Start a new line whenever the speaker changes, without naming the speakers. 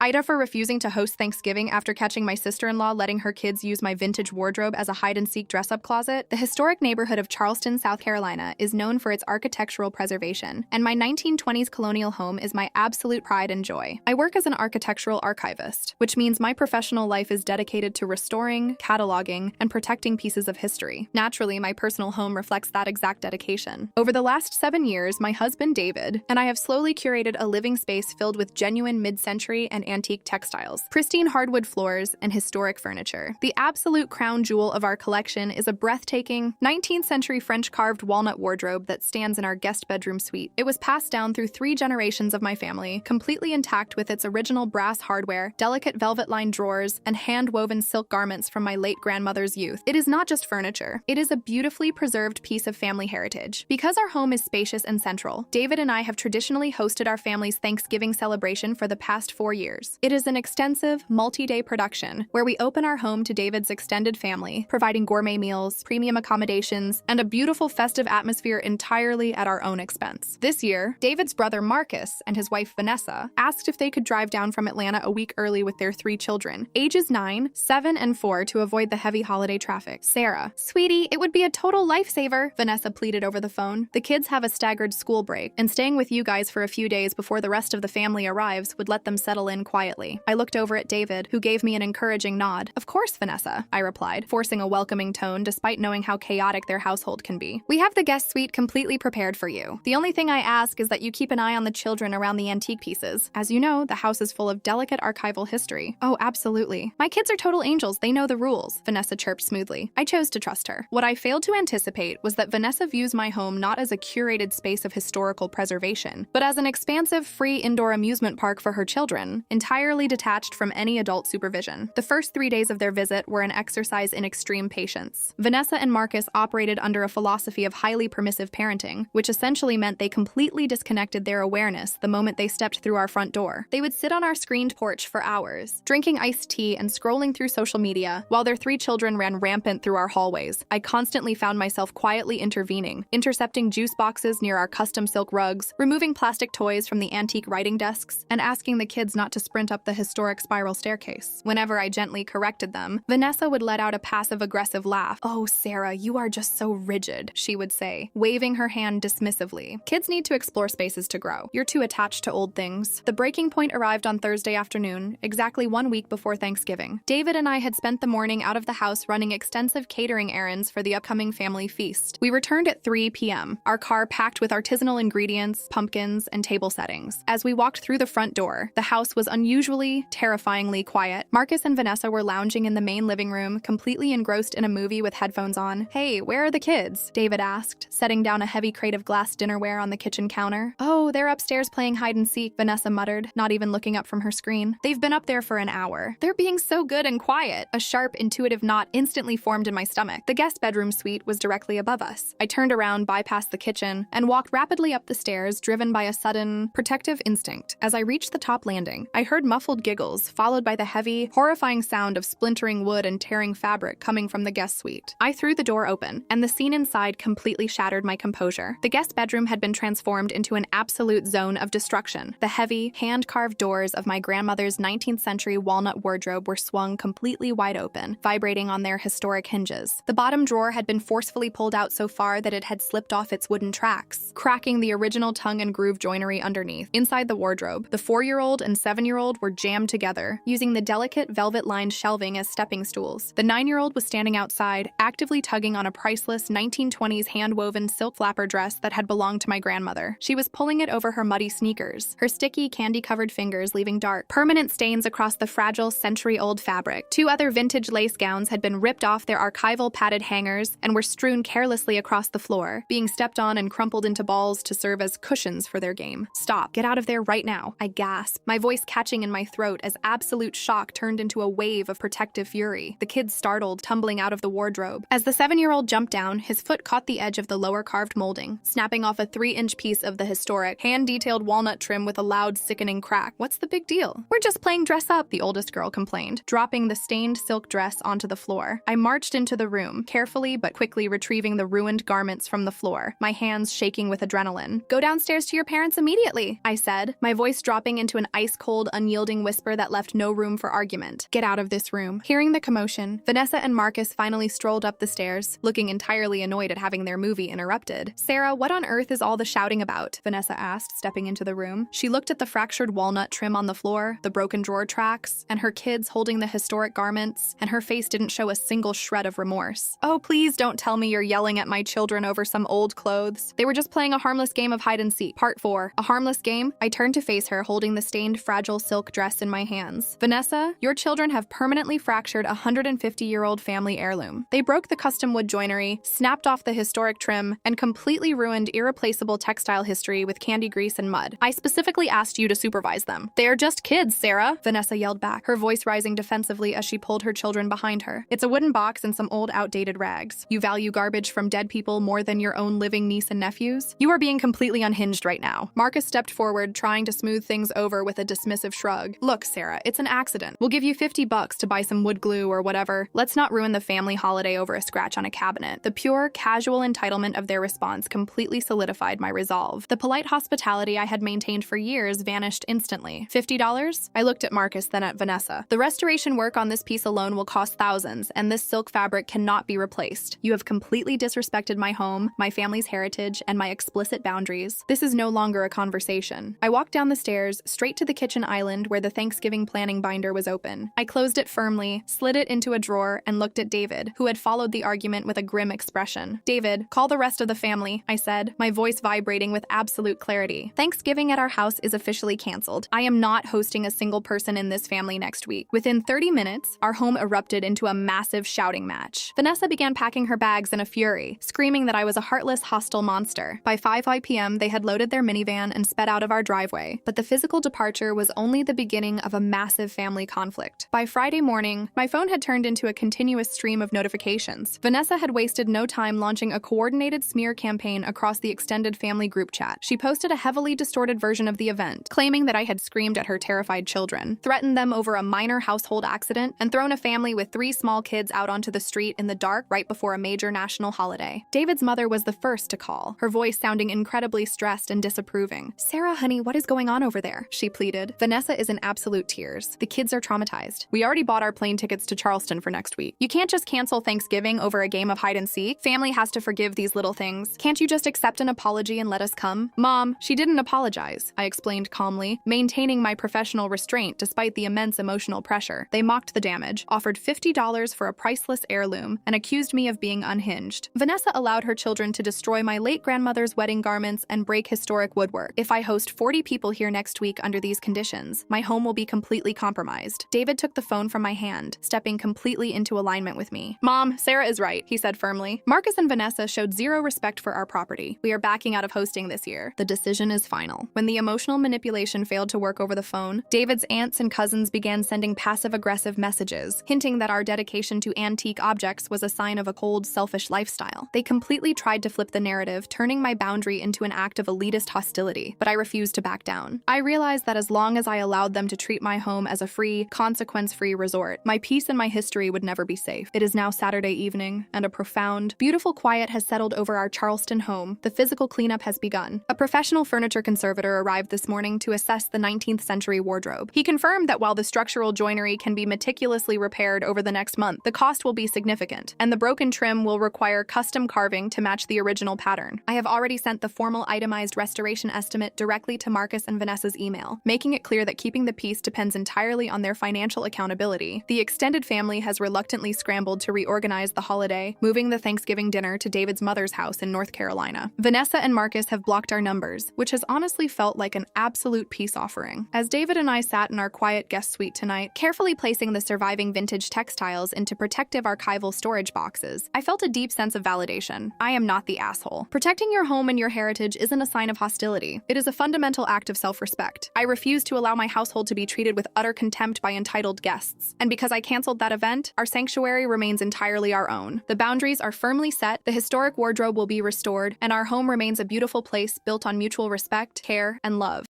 AITA for refusing to host Thanksgiving after catching my sister-in-law letting her kids use my vintage wardrobe as a hide-and-seek dress-up closet. The historic neighborhood of Charleston, South Carolina is known for its architectural preservation, and my 1920s colonial home is my absolute pride and joy. I work as an architectural archivist, which means my professional life is dedicated to restoring, cataloging, and protecting pieces of history. Naturally, my personal home reflects that exact dedication. Over the last 7 years, my husband, David, and I have slowly curated a living space filled with genuine mid-century and antique textiles, pristine hardwood floors, and historic furniture. The absolute crown jewel of our collection is a breathtaking 19th century French carved walnut wardrobe that stands in our guest bedroom suite. It was passed down through 3 generations of my family, completely intact with its original brass hardware, delicate velvet-lined drawers, and hand-woven silk garments from my late grandmother's youth. It is not just furniture. It is a beautifully preserved piece of family heritage. Because our home is spacious and central, David and I have traditionally hosted our family's Thanksgiving celebration for the past 4 years. It is an extensive, multi-day production where we open our home to David's extended family, providing gourmet meals, premium accommodations, and a beautiful festive atmosphere entirely at our own expense. This year, David's brother Marcus and his wife Vanessa asked if they could drive down from Atlanta a week early with their 3 children, ages 9, 7, and 4, to avoid the heavy holiday traffic. Sarah, "Sweetie, it would be a total lifesaver," Vanessa pleaded over the phone. "The kids have a staggered school break, and staying with you guys for a few days before the rest of the family arrives would let them settle in quietly." I looked over at David, who gave me an encouraging nod. "Of course, Vanessa," I replied, forcing a welcoming tone despite knowing how chaotic their household can be. "We have the guest suite completely prepared for you. The only thing I ask is that you keep an eye on the children around the antique pieces. As you know, the house is full of delicate archival history." "Oh, absolutely. My kids are total angels. They know the rules," Vanessa chirped smoothly. I chose to trust her. What I failed to anticipate was that Vanessa views my home not as a curated space of historical preservation, but as an expansive, free indoor amusement park for her children, entirely detached from any adult supervision. The first 3 days of their visit were an exercise in extreme patience. Vanessa and Marcus operated under a philosophy of highly permissive parenting, which essentially meant they completely disconnected their awareness the moment they stepped through our front door. They would sit on our screened porch for hours, drinking iced tea and scrolling through social media, while their 3 children ran rampant through our hallways. I constantly found myself quietly intervening, intercepting juice boxes near our custom silk rugs, removing plastic toys from the antique writing desks, and asking the kids not to sprint up the historic spiral staircase. Whenever I gently corrected them, Vanessa would let out a passive-aggressive laugh. "Oh, Sarah, you are just so rigid," she would say, waving her hand dismissively. "Kids need to explore spaces to grow. You're too attached to old things." The breaking point arrived on Thursday afternoon, exactly 1 week before Thanksgiving. David and I had spent the morning out of the house running extensive catering errands for the upcoming family feast. We returned at 3 p.m., our car packed with artisanal ingredients, pumpkins, and table settings. As we walked through the front door, the house was unusually, terrifyingly quiet. Marcus and Vanessa were lounging in the main living room, completely engrossed in a movie with headphones on. "Hey, where are the kids?" David asked, setting down a heavy crate of glass dinnerware on the kitchen counter. "Oh, they're upstairs playing hide and seek," Vanessa muttered, not even looking up from her screen. "They've been up there for an hour. They're being so good and quiet." A sharp, intuitive knot instantly formed in my stomach. The guest bedroom suite was directly above us. I turned around, bypassed the kitchen, and walked rapidly up the stairs, driven by a sudden, protective instinct. As I reached the top landing, I heard muffled giggles, followed by the heavy, horrifying sound of splintering wood and tearing fabric coming from the guest suite. I threw the door open, and the scene inside completely shattered my composure. The guest bedroom had been transformed into an absolute zone of destruction. The heavy, hand-carved doors of my grandmother's 19th century walnut wardrobe were swung completely wide open, vibrating on their historic hinges. The bottom drawer had been forcefully pulled out so far that it had slipped off its wooden tracks, cracking the original tongue and groove joinery underneath. Inside the wardrobe, the 4-year-old and 7-year-old were jammed together, using the delicate velvet-lined shelving as stepping stools. The 9-year-old was standing outside, actively tugging on a priceless 1920s hand-woven silk flapper dress that had belonged to my grandmother. She was pulling it over her muddy sneakers, her sticky, candy-covered fingers leaving dark, permanent stains across the fragile, century-old fabric. 2 other vintage lace gowns had been ripped off their archival padded hangers and were strewn carelessly across the floor, being stepped on and crumpled into balls to serve as cushions for their game. "Stop. Get out of there right now," I gasped, my voice catching in my throat as absolute shock turned into a wave of protective fury. The kids startled, tumbling out of the wardrobe. As the 7-year-old jumped down, his foot caught the edge of the lower carved molding, snapping off a 3-inch piece of the historic, hand-detailed walnut trim with a loud, sickening crack. "What's the big deal?" "We're just playing dress up," the oldest girl complained, dropping the stained silk dress onto the floor. I marched into the room, carefully but quickly retrieving the ruined garments from the floor, my hands shaking with adrenaline. "Go downstairs to your parents immediately," I said, my voice dropping into an ice-cold, unyielding whisper that left no room for argument. "Get out of this room." Hearing the commotion, Vanessa and Marcus finally strolled up the stairs, looking entirely annoyed at having their movie interrupted. "Sarah, what on earth is all the shouting about?" Vanessa asked, stepping into the room. She looked at the fractured walnut trim on the floor, the broken drawer tracks, and her kids holding the historic garments, and her face didn't show a single shred of remorse. "Oh, please don't tell me you're yelling at my children over some old clothes. They were just playing a harmless game of hide and seek." Part 4. A harmless game? I turned to face her, holding the stained, fragile silk dress in my hands. "Vanessa, your children have permanently fractured a 150-year-old family heirloom. They broke the custom wood joinery, snapped off the historic trim, and completely ruined irreplaceable textile history with candy grease and mud. I specifically asked you to supervise them." "They're just kids, Sarah," Vanessa yelled back, her voice rising defensively as she pulled her children behind her. "It's a wooden box and some old, outdated rags. You value garbage from dead people more than your own living niece and nephews? You are being completely unhinged right now." Marcus stepped forward, trying to smooth things over with a dismissive shrug. "Look, Sarah, it's an accident. We'll give you $50 to buy some wood glue or whatever. Let's not ruin the family holiday over a scratch on a cabinet." The pure, casual entitlement of their response completely solidified my resolve. The polite hospitality I had maintained for years vanished instantly. $50? I looked at Marcus, then at Vanessa. "The restoration work on this piece alone will cost thousands, and this silk fabric cannot be replaced. You have completely disrespected my home, my family's heritage, and my explicit boundaries. This is no longer a conversation." I walked down the stairs, straight to the kitchen island where the Thanksgiving planning binder was open. I closed it firmly, slid it into a drawer, and looked at David, who had followed the argument with a grim expression. "David, call the rest of the family," I said, my voice vibrating with absolute clarity. "Thanksgiving at our house is officially canceled. I am not hosting a single person in this family next week." Within 30 minutes, our home erupted into a massive shouting match. Vanessa began packing her bags in a fury, screaming that I was a heartless, hostile monster. By 5 p.m., they had loaded their minivan and sped out of our driveway, but the physical departure was only the beginning of a massive family conflict. By Friday morning, my phone had turned into a continuous stream of notifications. Vanessa had wasted no time launching a coordinated smear campaign across the extended family group chat. She posted a heavily distorted version of the event, claiming that I had screamed at her terrified children, threatened them over a minor household accident, and thrown a family with 3 small kids out onto the street in the dark right before a major national holiday. David's mother was the first to call, her voice sounding incredibly stressed and disapproving. "Sarah, honey, what is going on over there?" she pleaded. Vanessa is in absolute tears. "The kids are traumatized. We already bought our plane tickets to Charleston for next week. You can't just cancel Thanksgiving over a game of hide and seek. Family has to forgive these little things. Can't you just accept an apology and let us come?" "Mom, she didn't apologize," I explained calmly, maintaining my professional restraint despite the immense emotional pressure. "They mocked the damage, offered $50 for a priceless heirloom, and accused me of being unhinged. Vanessa allowed her children to destroy my late grandmother's wedding garments and break historic woodwork. If I host 40 people here next week under these conditions, my home will be completely compromised." David took the phone from my hand, stepping completely into alignment with me. "Mom, Sarah is right," he said firmly. "Marcus and Vanessa showed zero respect for our property. We are backing out of hosting this year. The decision is final." When the emotional manipulation failed to work over the phone, David's aunts and cousins began sending passive-aggressive messages, hinting that our dedication to antique objects was a sign of a cold, selfish lifestyle. They completely tried to flip the narrative, turning my boundary into an act of elitist hostility, but I refused to back down. I realized that as long as I allowed them to treat my home as a free, consequence-free resort, my peace and my history would never be safe. It is now Saturday evening, and a profound, beautiful quiet has settled over our Charleston home. The physical cleanup has begun. A professional furniture conservator arrived this morning to assess the 19th century wardrobe. He confirmed that while the structural joinery can be meticulously repaired over the next month, the cost will be significant, and the broken trim will require custom carving to match the original pattern. I have already sent the formal itemized restoration estimate directly to Marcus and Vanessa's email, making it clear that keeping the peace depends entirely on their financial accountability. The extended family has reluctantly scrambled to reorganize the holiday, moving the Thanksgiving dinner to David's mother's house in North Carolina. Vanessa and Marcus have blocked our numbers, which has honestly felt like an absolute peace offering. As David and I sat in our quiet guest suite tonight, carefully placing the surviving vintage textiles into protective archival storage boxes, I felt a deep sense of validation. I am not the asshole. Protecting your home and your heritage isn't a sign of hostility. It is a fundamental act of self-respect. I refuse to allow my household to be treated with utter contempt by entitled guests. And because I canceled that event, our sanctuary remains entirely our own. The boundaries are firmly set, the historic wardrobe will be restored, and our home remains a beautiful place built on mutual respect, care, and love.